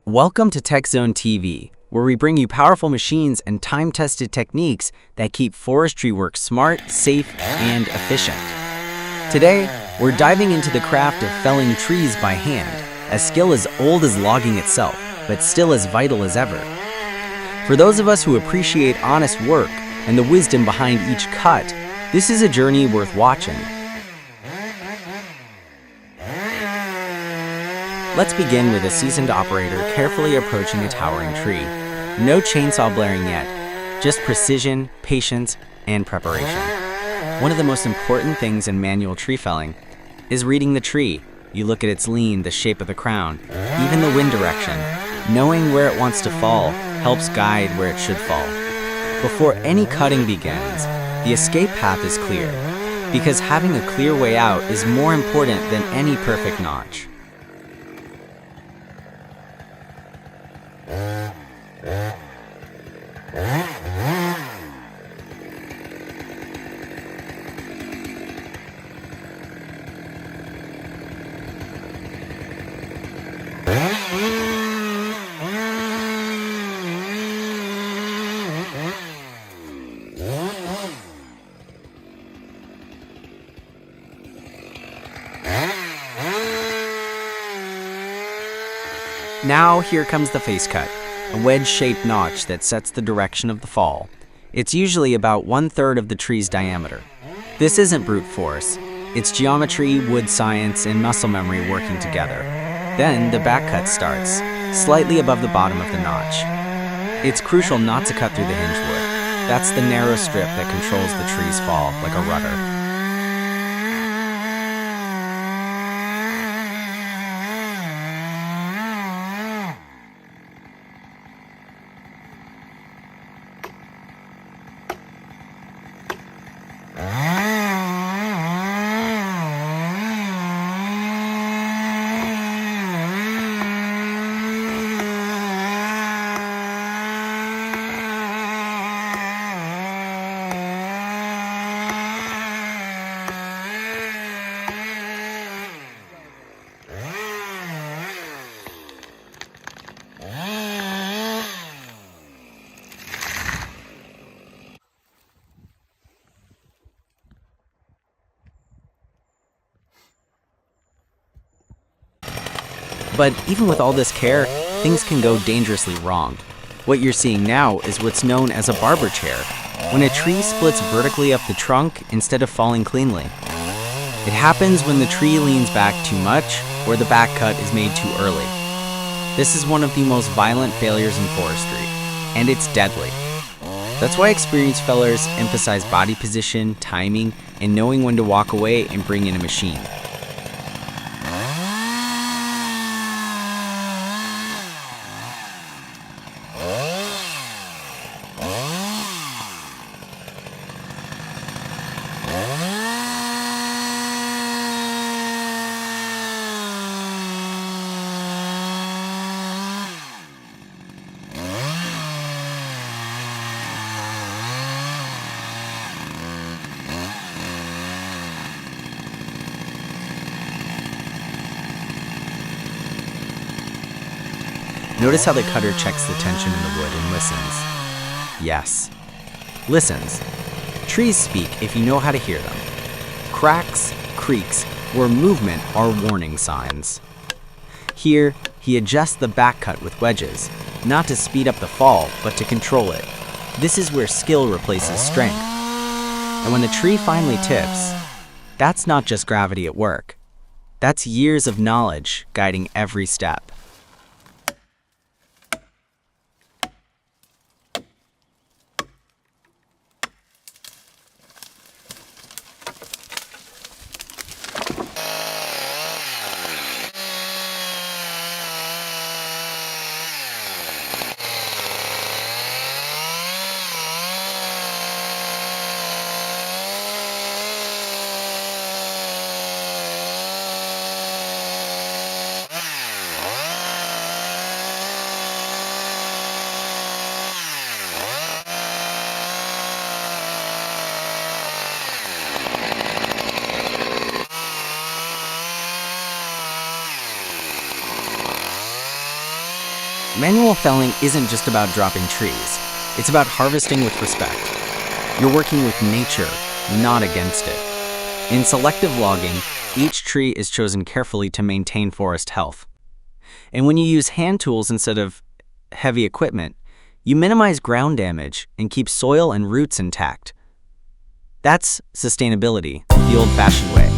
Welcome to TechZone TV, where we bring you powerful machines and time-tested techniques that keep forestry work smart, safe, and efficient. Today, we're diving into the craft of felling trees by hand, a skill as old as logging itself, but still as vital as ever. For those of us who appreciate honest work and the wisdom behind each cut, this is a journey worth watching. Let's begin with a seasoned operator carefully approaching a towering tree. No chainsaw blaring yet, just precision, patience, and preparation. One of the most important things in manual tree felling is reading the tree. You look at its lean, the shape of the crown, even the wind direction. Knowing where it wants to fall helps guide where it should fall. Before any cutting begins, the escape path is clear, because having a clear way out is more important than any perfect notch. Now here comes the face cut, a wedge-shaped notch that sets the direction of the fall. It's usually about 1/3 of the tree's diameter. This isn't brute force. It's geometry, wood science, and muscle memory working together. Then the back cut starts, slightly above the bottom of the notch. It's crucial not to cut through the hinge wood. That's the narrow strip that controls the tree's fall, like a rudder. But even with all this care, things can go dangerously wrong. What you're seeing now is what's known as a barber chair, when a tree splits vertically up the trunk instead of falling cleanly. It happens when the tree leans back too much or the back cut is made too early. This is one of the most violent failures in forestry, and it's deadly. That's why experienced fellers emphasize body position, timing, and knowing when to walk away and bring in a machine. Notice how the cutter checks the tension in the wood and listens. Yes, listens. Trees speak if you know how to hear them. Cracks, creaks, or movement are warning signs. Here, he adjusts the back cut with wedges, not to speed up the fall, but to control it. This is where skill replaces strength. And when the tree finally tips, that's not just gravity at work. That's years of knowledge guiding every step. Manual felling isn't just about dropping trees. It's about harvesting with respect. You're working with nature, not against it. In selective logging, each tree is chosen carefully to maintain forest health. And when you use hand tools instead of heavy equipment, you minimize ground damage and keep soil and roots intact. That's sustainability, the old-fashioned way.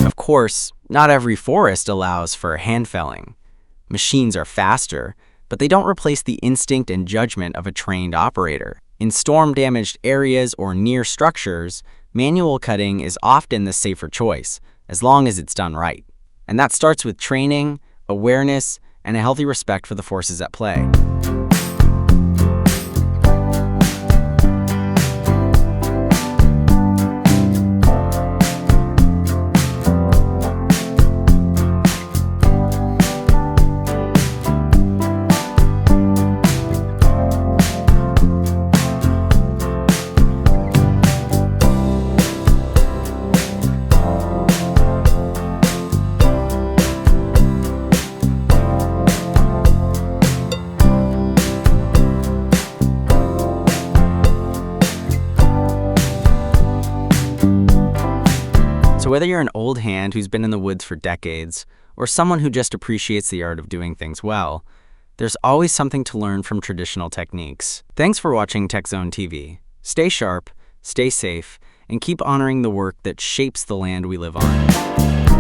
Of course, not every forest allows for hand felling. Machines are faster, but they don't replace the instinct and judgment of a trained operator. In storm-damaged areas or near structures, manual cutting is often the safer choice, as long as it's done right. And that starts with training, awareness, and a healthy respect for the forces at play. So whether you're an old hand who's been in the woods for decades, or someone who just appreciates the art of doing things well, there's always something to learn from traditional techniques. Thanks for watching TechZone TV. Stay sharp, stay safe, and keep honoring the work that shapes the land we live on.